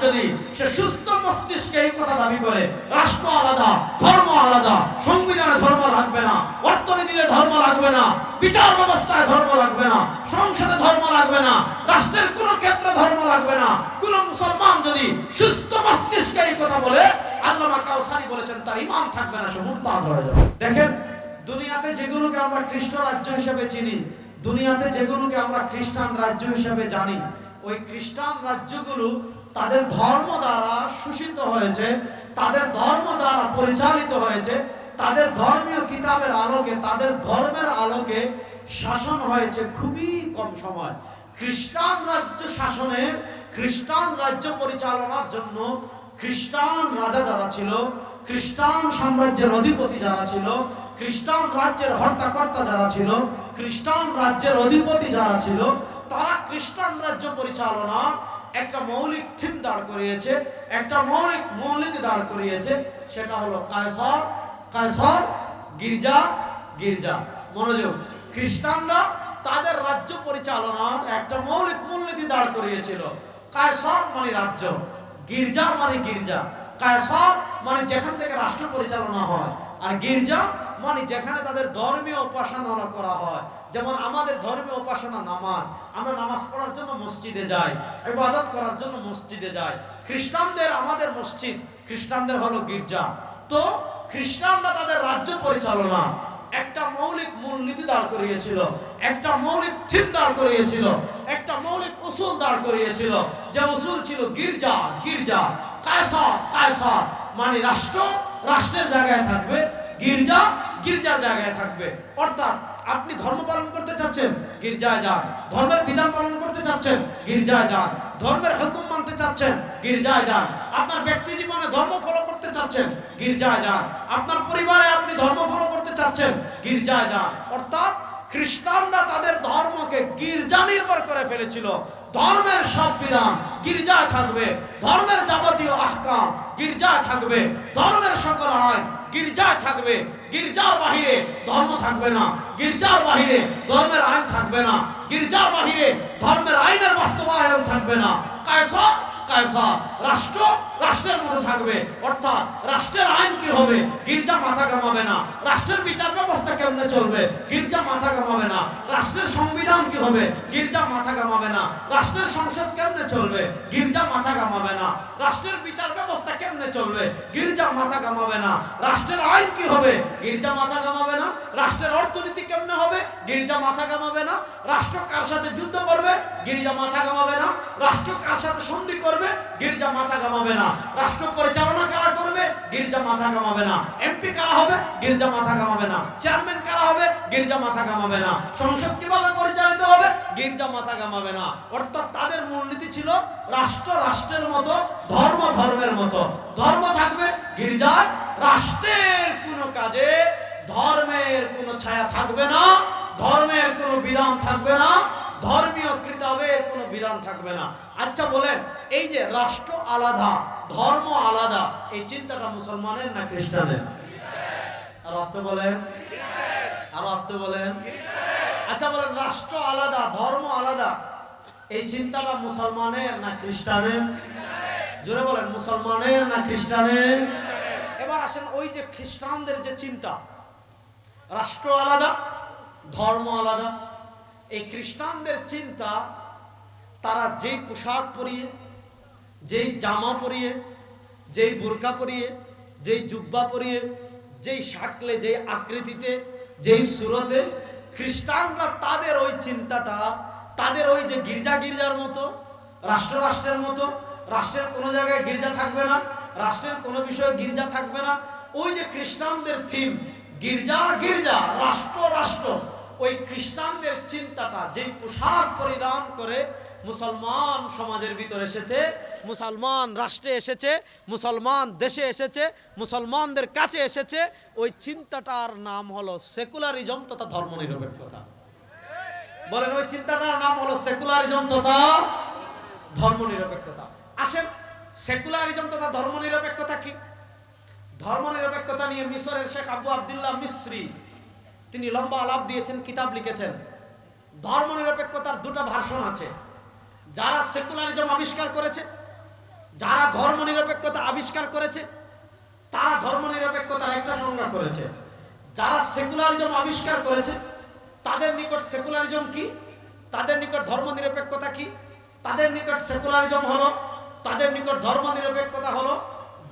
যদি সে সুস্থ মস্তিষ্কে এই কথা দাবি করে, রাষ্ট্র আলাদা, ধর্ম আলাদা, সংবিধানে ধর্ম লাগবে না, অর্থনীতিতে ধর্ম লাগবে না, বিচার ব্যবস্থায় ধর্ম লাগবে না, সংসদে ধর্ম লাগবে না, রাষ্ট্রের কোন ক্ষেত্রে ধর্ম লাগবে না, কোন মুসলমান যদি সুস্থ মস্তিষ্কে এই কথা বলে, আল্লামা কাউসারি বলেছেন তার ঈমান থাকবে না, সে মুরতাদ হয়ে যাবে। দেখেন, দুনিয়াতে যেগুলোকে আমরা খ্রিস্ট রাজ্য হিসেবে চিনি, দুনিয়াতে যেগুলোকে আমরা খ্রিস্টান রাজ্য হিসেবে জানি, ওই খ্রিস্টান রাজ্যগুলো তাদের ধর্ম দ্বারা শোষিত হয়েছে, তাদের ধর্ম দ্বারা পরিচালিত হয়েছে, তাদের ধর্মীয় কিতাবের আলোকে, তাদের ধর্মের আলোকে শাসন হয়েছে খুবই কম সময়। খ্রিস্টান রাজ্য শাসনে, খ্রিস্টান রাজ্য পরিচালনার জন্য খ্রিস্টান রাজা যারা ছিল, খ্রিস্টান সাম্রাজ্যের অধিপতি যারা ছিল, খ্রিস্টান রাজ্যের হর্তাকর্তা যারা ছিল, খ্রিস্টান রাজ্যের অধিপতি যারা ছিল, তারা খ্রিস্টান রাজ্য পরিচালনা একটা মৌলিক থিম দাঁড় করিয়েছে, একটা মৌলিক মূলনীতি দাঁড় করিয়েছে, সেটা হলো কায়সার, কায়সার, গির্জা, গির্জা। মনোযোগ, খ্রিস্টানরা তাদের রাজ্য পরিচালনার একটা মৌলিক মূলনীতি দাঁড় করিয়েছিল। কায়সার মানে রাজ্য, গির্জা মানে গির্জা। কায়সার মানে যেখান থেকে রাষ্ট্র পরিচালনা হয়, আর গির্জা মানে যেখানে তাদের ধর্মীয় উপাসনা করা হয়। যেমন আমাদের ধর্মীয় উপাসনা নামাজ, আমরা নামাজ পড়ার জন্য মসজিদে যাই, ইবাদত করার জন্য মসজিদে যাই। খ্রিস্টানদের আমাদের মসজিদ, খ্রিস্টানদের হলো গির্জা। তো খ্রিস্টানরা তাদের রাজ্য পরিচালনা একটা মৌলিক মূলনীতি দাঁড় করিয়েছিল, একটা মৌলিক থিম দাঁড় করিয়েছিল, একটা মৌলিক উসুল দাঁড় করিয়েছিল, যে উসুল ছিল গির্জা, গির্জা। কায়সার, কায়সার মানে রাষ্ট্র, রাষ্ট্রের জায়গায় থাকবে, গির্জা গির্জার জায়গায় থাকবে। অর্থাৎ আপনি ধর্ম পালন করতে চাচ্ছেন, গির্জায় যান। ধর্মের বিধান পালন করতে চাচ্ছেন, গির্জায় যান। ধর্মের হুকুম মানতে চাচ্ছেন, গির্জায় যান। আপনার ব্যক্তি জীবনে ধর্ম ফলো করতে চাচ্ছেন, গির্জায় যান। আপনার পরিবারে আপনি ধর্ম ফলো করতে চাচ্ছেন, গির্জায় যান। অর্থাৎ খ্রিস্টানরা তাদের ধর্মকে গির্জা নির্ভর করে ফেলেছিল। ধর্মের সব বিধান গির্জায় থাকবে, ধর্মের যাবতীয় আহকাম গির্জায় থাকবে, ধর্মের সকল আইন গির্জায় থাকবে। গির্জার বাহিরে ধর্ম থাকবে না, গির্জার বাহিরে ধর্মের আইন থাকবে না, গির্জার বাহিরে ধর্মের আইনের বাস্তবায়ন থাকবে না। কায়সার, কায়সার রাষ্ট্র, রাষ্ট্রের মধ্যে থাকবে। অর্থাৎ রাষ্ট্রের আইন কি হবে, গির্জা মাথা ঘামাবে না। রাষ্ট্রের বিচার ব্যবস্থা কেমনে চলবে, গির্জা মাথা ঘামাবে না। রাষ্ট্রের সংবিধান কি হবে, গির্জা মাথা ঘামাবে না। রাষ্ট্রের সংসদ কেমনে চলবে, গির্জা মাথা ঘামাবে না। রাষ্ট্রের বিচার ব্যবস্থা কেমনে চলবে, গির্জা মাথা ঘামাবে না। রাষ্ট্রের আইন কি হবে, গির্জা মাথা ঘামাবে না। রাষ্ট্রের অর্থনীতি কেমনে হবে, গির্জা মাথা ঘামাবে না। রাষ্ট্র কার সাথে যুদ্ধ করবে, গির্জা মাথা ঘামাবে না। রাষ্ট্র কার সাথে সন্ধি করবে, গির্জা মাথা ঘামাবে না। রাষ্ট্র পরিচালনা কারা করবে, গির্জা মাথা ঘামাবে না। এমপি কারা হবে, গির্জা মাথা ঘামাবে না। চেয়ারম্যান কারা হবে, গির্জা মাথা ঘামাবে না। সংসদ কিভাবে পরিচালিত হবে, গির্জা মাথা ঘামাবে না। অর্থাৎ তাদের মূলনীতি ছিল রাষ্ট্র রাষ্ট্রের মতো, ধর্ম ধর্মের মতো। ধর্ম থাকবে গির্জায়, রাষ্ট্রের কোনো কাজে ধর্মের কোনো ছায়া থাকবে না, ধর্মের কোনো বিধান থাকবে না, ধর্মীয় কিতাবের কোনো বিধান থাকবে না। আচ্ছা বলেন, এই যে রাষ্ট্র আলাদা, ধর্ম আলাদা, এই চিন্তাটা মুসলমানের না খ্রিস্টানের? আর আসতে বলেন, আর আসতে বলেন। আচ্ছা বলেন, রাষ্ট্র আলাদা, ধর্ম আলাদা, এই চিন্তাটা মুসলমানের না খ্রিস্টানের? জোরে বলেন, মুসলমানের না খ্রিস্টানের? এবার আসেন, ওই যে খ্রিস্টানদের যে চিন্তা, রাষ্ট্র আলাদা, ধর্ম আলাদা, এই খ্রিস্টানদের চিন্তা, তারা যেই পোশাক পরিয়ে, যেই জামা পরিয়ে, যেই বোরকা পরিয়ে, যেই জুব্বা পরিয়ে, যেই শাকলে, যেই আকৃতিতে, যেই সুরতে, খ্রিস্টানরা তাদের ওই চিন্তাটা, তাদের ওই যে গির্জা গির্জার মতো, রাষ্ট্র রাষ্ট্রের মতো, রাষ্ট্রের কোনো জায়গায় গির্জা থাকবে না, রাষ্ট্রের কোনো বিষয়ে গির্জা থাকবে না, ওই যে খ্রিস্টানদের থিম গির্জা গির্জা, রাষ্ট্র রাষ্ট্র, ওই খ্রিস্টানদের চিন্তাটা যেই পোশাক পরিধান করে মুসলমান সমাজের ভিতর এসেছে, মুসলমান রাষ্ট্রে এসেছে, মুসলমান দেশে এসেছে, মুসলমানদের কাছে এসেছে, ওই চিন্তাটার নাম হলো সেকুলারিজম তথা ধর্মনিরপেক্ষতা। বলেন, ওই চিন্তাটার নাম হলো সেকুলারিজম তথা ধর্মনিরপেক্ষতা। আসেন, সেকুলারিজম তথা ধর্মনিরপেক্ষতা কি? ধর্মনিরপেক্ষতা নিয়ে মিশরের শেখ আবু আব্দুল্লাহ মিসরি তিনি লম্বা আলাপ দিয়েছেন, কিতাব লিখেছেন। ধর্মনিরপেক্ষতার দুটো ভার্সন আছে। যারা সেকুলারিজম আবিষ্কার করেছে যারা ধর্মনিরপেক্ষতা আবিষ্কার করেছে তারা ধর্মনিরপেক্ষতার একটা সংজ্ঞা করেছে। যারা সেকুলারিজম আবিষ্কার করেছে তাদের নিকট সেকুলারিজম কি, তাদের নিকট ধর্মনিরপেক্ষতা কি? তাদের নিকট সেকুলারিজম হলো, তাদের নিকট ধর্মনিরপেক্ষতা হলো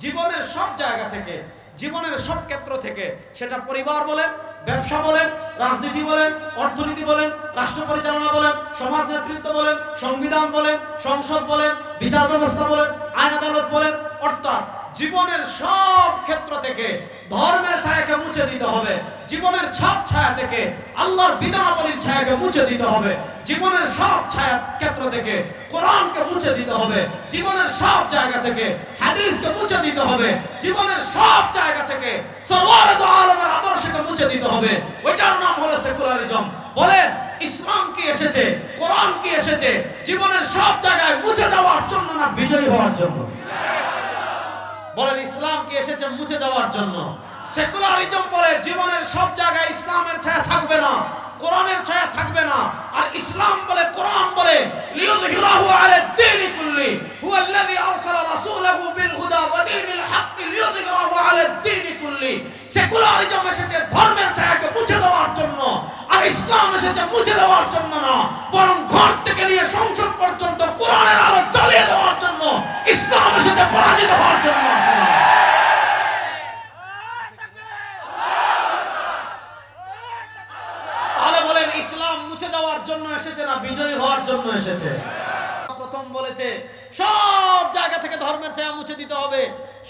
জীবনের সব জায়গা থেকে, জীবনের সব ক্ষেত্র থেকে, সেটা পরিবার বলেন, ব্যবসা বলেন, রাজনীতি বলেন, অর্থনীতি বলেন, রাষ্ট্র পরিচালনা বলেন, সমাজ নেতৃত্ব বলেন, সংবিধান বলেন, সংসদ বলেন, বিচার ব্যবস্থা বলেন, আইন আদালত বলেন, অর্থাৎ জীবনের সব ক্ষেত্র থেকে ধর্মের ছায়াকে মুছে দিতে হবে। জীবনের সব ছায়া থেকে আল্লাহর বিধানাবলীর ছায়াকে মুছে দিতে হবে। জীবনের সব ছায়া ক্ষেত্র থেকে কোরআনকে মুছে দিতে হবে। জীবনের সব জায়গা থেকে হাদিসকে মুছে দিতে হবে। জীবনের সব জায়গা থেকে সওয়ারদ আলমের আদর্শকে মুছে দিতে হবে। ওইটার নাম হলো সেকুলারিজম। বলেন, ইসলাম কি এসেছে, কোরআন কি এসেছে জীবনের সব জায়গায় মুছে যাওয়ার জন্য না বিজয়ী হওয়ার জন্য? বলেন, ইসলাম কি এসেছে মুছে যাওয়ার জন্য? সেকুলারিজম বলে জীবনের সব জায়গায় ইসলামের ছায়া থাকবে না, কোরআনের ছায়া থাকবে না। আর ইসলাম বলে, কোরআন বলে লিইয়ুযহিরাহু আলা দ্দীনি কুল্লি হুয়াল্লাযী আরসালা রাসূলাহু বিল হুদা ওয়া দীনিল হাক্কি লিইয়ুযহিরাহু আলা দ্দীনি কুল্লি। সেকুলারিজম এসেছে ধর্মের ছায়াকে মুছে দেওয়ার জন্য, আর ইসলাম এসেছে মুছে দেওয়ার জন্য না, বরং ঘর থেকে নিয়ে সংসদ পর্যন্ত কোরআনের আলো জ্বালিয়ে দেওয়ার জন্য। ইসলাম এসেছে পরাজিত হওয়ার জন্য। ইসলাম মুছে যাওয়ার জন্য এসেছে না বিজয়ী হওয়ার জন্য এসেছে? প্রথম বলেছে সব জায়গা থেকে ধর্মের ছায়া মুছে দিতে হবে,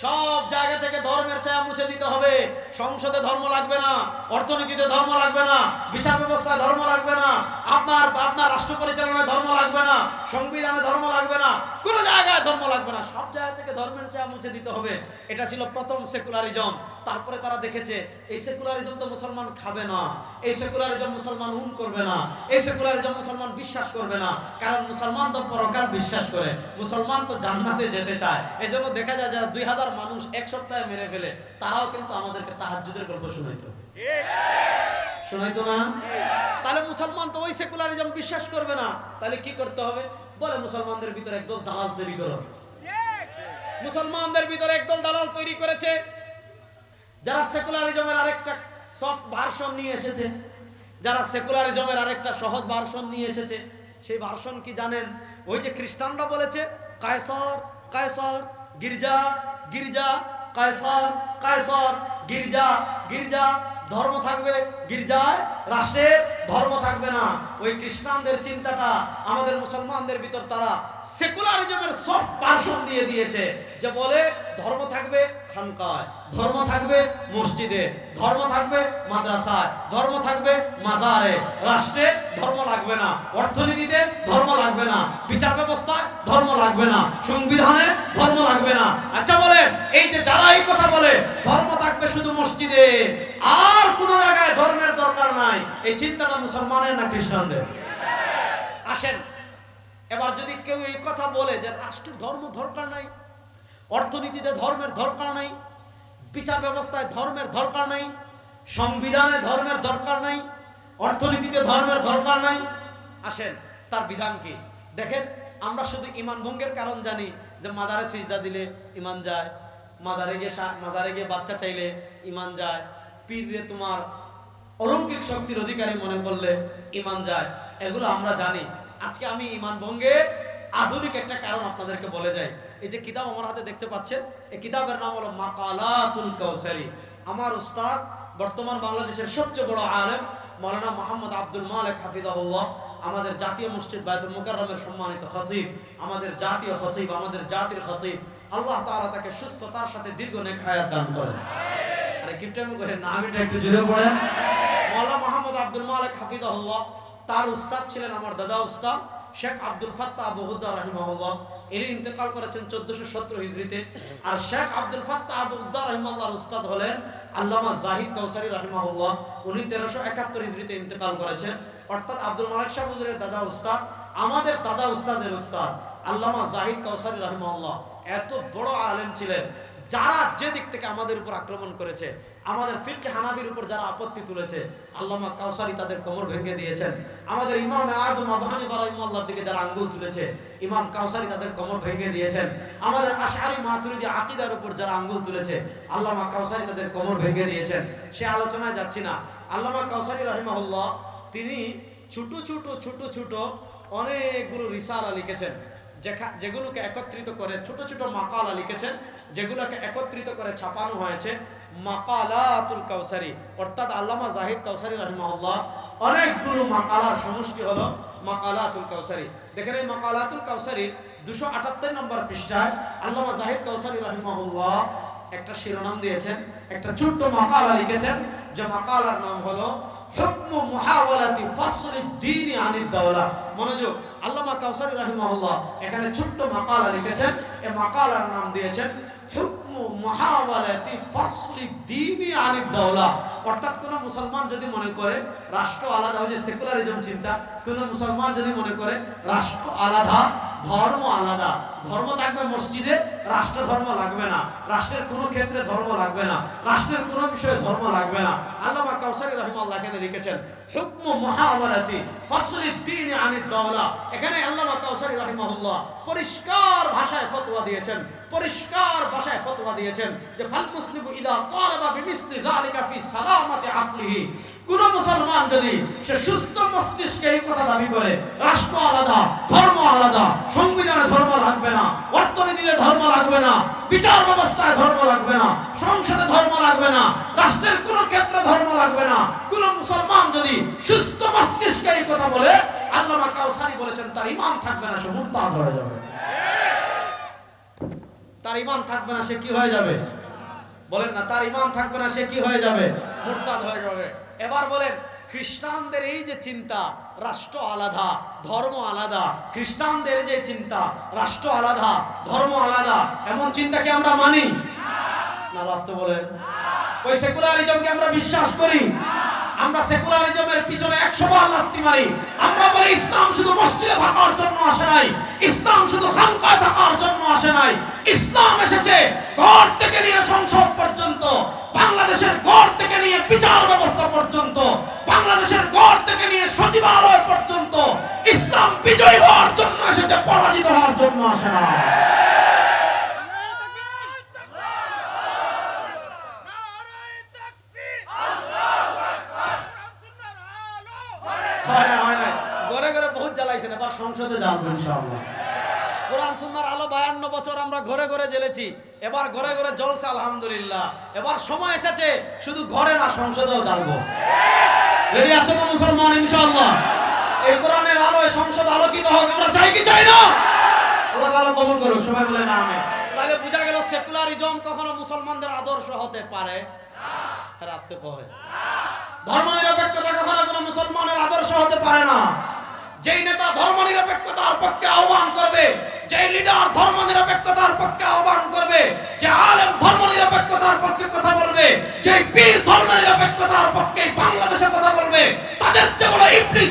সব জায়গা থেকে ধর্মের ছায়া মুছে দিতে হবে। সংসদে ধর্ম লাগবে না, অর্থনীতিতে ধর্ম লাগবে না, বিচার ব্যবস্থায় ধর্ম লাগবে না, আপনার রাষ্ট্র পরিচালনায় ধর্ম লাগবে না, সংবিধানে ধর্ম লাগবে না, কোনো জায়গায় ধর্ম লাগবে না, সব জায়গা থেকে ধর্মের ছায়া মুছে দিতে হবে। এটা ছিল প্রথম সেকুলারিজম। তারপরে তারা দেখেছে এই সেকুলারিজম তো মুসলমান খাবে না, এই সেকুলারিজম মুসলমান করবে না, এই সেকুলারিজম মুসলমান বিশ্বাস করবে না, কারণ মুসলমান তো পরকাল বিশ্বাস করে, মুসলমান তো জান্নাতে যেতে চায়। এজন্য দেখা যায় যারা 2000 মানুষ এক সপ্তাহে মেরে ফেলে তারাও কিন্তু আমাদেরকে তাহাজ্জুদের গল্প শোনাইতো, শোনাইতো না? তাহলে মুসলমান তো ওই সেকুলারিজম বিশ্বাস করবে না, তাহলে কি করতে হবে? বলে মুসলমানদের ভিতরে একদল দালাল তৈরি করো। মুসলমানদের ভিতরে একদল দালাল তৈরি করেছে যারা সেকুলারিজমের আরেকটা সফট ভার্সন নিয়ে এসেছে, যারা সেকুলারিজমের আরেকটা সহজ ভার্সন নিয়ে এসেছে। সেই ভার্সন কি জানেন? ওই যে খ্রিস্টানরা বলেছে কায়সার কায়সার, গির্জা গির্জা, কায়সার কায়সার, গির্জা গির্জা, ধর্ম থাকবে গির্জায়, রাষ্ট্রে ধর্ম থাকবে না। ওই খ্রিস্টানদের চিন্তাটা আমাদের মুসলমানদের ভিতর তারা সেকুলারিজমের সফট ভার্সন দিয়ে দিয়েছে, যে বলে ধর্ম থাকবে খানকায়, ধর্ম থাকবে মসজিদে, ধর্ম থাকবে মাদ্রাসায়, ধর্ম থাকবে মাজারে, রাষ্ট্রে ধর্ম লাগবে না, অর্থনীতিতে ধর্ম লাগবে না, বিচার ব্যবস্থায় ধর্ম লাগবে না, সংবিধানে ধর্ম লাগবে না। আচ্ছা বলে, এই যে যারা এই কথা বলে ধর্ম থাকবে শুধু মসজিদে, আর কোন জায়গায় ধর্মের দরকার নাই, এই চিন্তাটা মুসলমানের না খ্রিস্টানদের? আসেন, এবার যদি কেউ এই কথা বলে যে রাষ্ট্রের ধর্ম দরকার নাই, অর্থনীতিতে ধর্মের দরকার নাই, বিচার ব্যবস্থায় ধর্মের দরকার নাই, সংবিধানে ধর্মের দরকার নাই, অর্থনীতিতে ধর্মের দরকার নাই, আসেন তার বিধান কি দেখেন। আমরা শুধু ঈমান ভঙ্গের কারণ জানি যে মাজারে সিজদা দিলে ঈমান যায়, মাজারে গিয়ে বাচ্চা চাইলে ঈমান যায়, পীরে তোমার অলৌকিক শক্তির অধিকারী মনে করলে ঈমান যায়, এগুলো আমরা জানি। আজকে আমি ঈমান ভঙ্গের আধুনিক একটা কারণ আপনাদেরকে বলে যাই। এই যে কিতাব আমার হাতে দেখতে পাচ্ছেন, এই কিতাবের নাম হলো মাকালাতুল কাউসারি। আমার উস্তাদ বর্তমান বাংলাদেশের সবচেয়ে বড় আলেম মাওলানা মোহাম্মদ আব্দুল মালিক হাফিজাহুল্লাহ, আমাদের জাতীয় মসজিদ বায়তুল মুকাররমের সম্মানিত খতিব, আমাদের জাতীয় খতিব, আমাদের জাতির খতিব, আল্লাহ তাআলা তাকে সুস্থতার সাথে দীর্ঘ নেক হায়াত দান করেন। আরে কিপটামি করে নামটা একটু জুড়ে পড়েন। মাওলানা মোহাম্মদ আব্দুল মালিক হাফিজাহুল্লাহ, তার উস্তাদ ছিলেন আমার দাদা উস্তাদ শেখ আব্দুল ফাত্তাহ আবু হুদ্দা রাহিমাহুল্লাহ। ইনি ইন্তেকাল করেছেন 1470 হিজরিতে। আর শেখ আব্দুল ফাত্তাহ আবু হুদ্দা রাহিমাহুল্লাহর উস্তাদ হলেন আল্লামা জাহিদ কাউসারি রাহিমাহুল্লাহ। উনি 1371 হিজরিতে ইন্তেকাল করেছেন। অর্থাৎ আব্দুল মালিক শাহ হুজুরের দাদা উস্তাদ, আমাদের দাদা উস্তাদের উস্তাদ আল্লামা জাহিদ কাউসারি রাহিমাহুল্লাহ এত বড় আলেম ছিলেন। যারা যে দিক থেকে আমাদের উপর আক্রমণ করেছে, আমাদের ফিকহে হানাফির উপর যারা আপত্তি তুলেছে, আল্লামা কাউসারি তাদের কোমর ভেঙে দিয়েছেন। আমাদের ইমাম আযম আবু হানিফা রাহিমাহুল্লাহর দিকে যারা আঙ্গুল তুলেছে, ইমাম কাউসারি তাদের কোমর ভেঙে দিয়েছেন। আমাদের আশআরী মাতুরিদি আকীদার উপর যারা আঙ্গুল তুলেছে, আল্লামা কাউসারি তাদের কোমর ভেঙে দিয়েছেন। সে আলোচনায় যাচ্ছি না। আল্লামা কাউসারি রাহিমাহুল্লাহ তিনি ছোট ছোট অনেকগুলো রিসালা লিখেছেন, যেগুলোকে একত্রিত করে ছোট ছোট মাকালা লিখেছেন, যেগুলোকে একত্রিত করে ছাপানো হয়েছে মাকালাতুল কাউসারি। অর্থাৎ আল্লামা জাহিদ কাউসারি রাহিমাহুল্লাহ অনেকগুলো মাকালার সমষ্টি হলো মাকালাতুল কাউসারি। দেখেন এই মাকালাতুল কাউসারি 278 নম্বর পৃষ্ঠায় আল্লামা জাহিদ কাউসারি রাহিমাহুল্লাহ একটা শিরোনাম দিয়েছেন, একটা ছোট্ট মাকালা লিখেছেন, যে মাকালার নাম হলো হুকমু মুহাওয়ালাতি ফাসলিদ দ্বীনি আনিদ দাওলা। মনোযোগ, আল্লামা কাউসারি রাহিমাহুল্লাহ এখানে ছোট্ট মাকালা লিখেছেন, এই মাকালার নাম দিয়েছেন হুকমু মুহাওয়ালাতি ফাসলিদ দ্বীনি আনিদ দাওলা। অর্থাৎ কোন মুসলমান যদি মনে করে রাষ্ট্র আলাদা, ওই যে সেকুলারিজম চিন্তা, কোন মুসলমান যদি মনে করে রাষ্ট্র আলাদা, ধর্ম আলাদা, ধর্ম থাকবে মসজিদে, রাষ্ট্র ধর্ম লাগবে না, রাষ্ট্রের কোনো ক্ষেত্রে ধর্ম লাগবে না, রাষ্ট্রের কোনো বিষয়ে ধর্ম লাগবে না, আল্লামা কাউসারি রাহিমাহুল্লাহ এখানে লিখেছেন হুকমু মুহাওয়ালাতি ফাসলিদ দ্বীনি আনিদ দাওলা। এখানে আল্লামা কাউসারি রাহিমাহুল্লাহ পরিষ্কার ভাষায় ফতোয়া দিয়েছেন, পরিষ্কার ভাষায় ফতোয়া দিয়েছেন যে ফাল মুসলিমু ইযা তালাবা বিমিসলি যালিকা ফি সালামাতি আকলিহি। কোন মুসলমান যদি সে সুস্থ মস্তিষ্কে এই কথা দাবি করে রাষ্ট্র আলাদা, ধর্ম আলাদা, সংবিধানে ধর্ম লাগবে না, অর্থনীতিতে ধর্ম লাগবে না, বিচার ব্যবস্থায় ধর্ম লাগবে না, সংসদে ধর্ম লাগবে না, রাষ্ট্রের কোন ক্ষেত্রে ধর্ম লাগবে না, কোন মুসলমান যদি সুস্থ মস্তিষ্কে এই কথা বলে, আল্লামা কাউসারি বলেছেন তার ঈমান থাকবে না, সে মুরতাদ হয়ে যাবে। তার ঈমান থাকবে না, সে কি হয়ে যাবে? বলেন না, তার ঈমান থাকবে না, সে কি হয়ে যাবে? মুরতাদ হয়ে যাবে। এবার বলেন, খ্রিস্টানদের এই যে চিন্তা রাষ্ট্র আলাদা, ধর্ম আলাদা, খ্রিস্টানদের যে চিন্তা রাষ্ট্র আলাদা, ধর্ম আলাদা, এমন চিন্তা কি আমরা মানি না? রাষ্ট্র বলেন ওই সেকুলারিজমকে আমরা বিশ্বাস করি? আমরা সেকুলারিজমের পিছনে 100 বার লাথি মারি। আমরা বলি ইসলাম শুধু মসজিদে থাকার জন্য আসে নাই, ইসলাম শুধু খানকায় থাকার জন্য আসে নাই, ইসলাম এসেছে ঘর থেকে নিয়ে সংসদ পর্যন্ত, বাংলাদেশের ঘর থেকে নিয়ে বিচার ব্যবস্থা পর্যন্ত, বাংলাদেশের ঘর থেকে নিয়ে সচিবালয় পর্যন্ত। ইসলাম বিজয়ী হওয়ার জন্য এসেছে, পরাজিত হওয়ার জন্য আসে না। ঘরে ঘরে বহুত জ্বালাইছেন, এবার সংসদে জ্বালবো ইনশাআল্লাহ। কোরআন সুন্নাহর আলো 52 বছর আমরা ঘরে ঘরে জ্বেলেছি, এবার ঘরে ঘরে জ্বলছে আলহামদুলিল্লাহ। এবার সময় এসেছে শুধু ঘরে না, সংসদেও জ্বালবো। রেডি আছো তো মুসলমান? ইনশাআল্লাহ এই কোরআনের আলোয় সংসদ আলোকিত হোক, আমরা চাই কি চাই না? আল্লাহ তাআলা কবুল করুক, সবাই বলে না আমিন। তাহলে বোঝা গেল সেকুলারিজম কখনো মুসলমানদের আদর্শ হতে পারে না, রাস্তে পড়ে। ধর্মনিরপেক্ষতা কখনো কোনো মুসলমানের আদর্শ হতে পারে না। যেই নেতা ধর্মনিরপেক্ষতার পক্ষে আহ্বান করবে, যেই লিডার ধর্মনিরপেক্ষতার পক্ষে আহ্বান করবে, যে আলেম ধর্মনিরপেক্ষতার পক্ষে কথা বলবে, যে পীর ধর্মনিরপেক্ষতার পক্ষে বাংলাদেশে কথা বলবে, তাদের চেয়ে বড় ইবলিস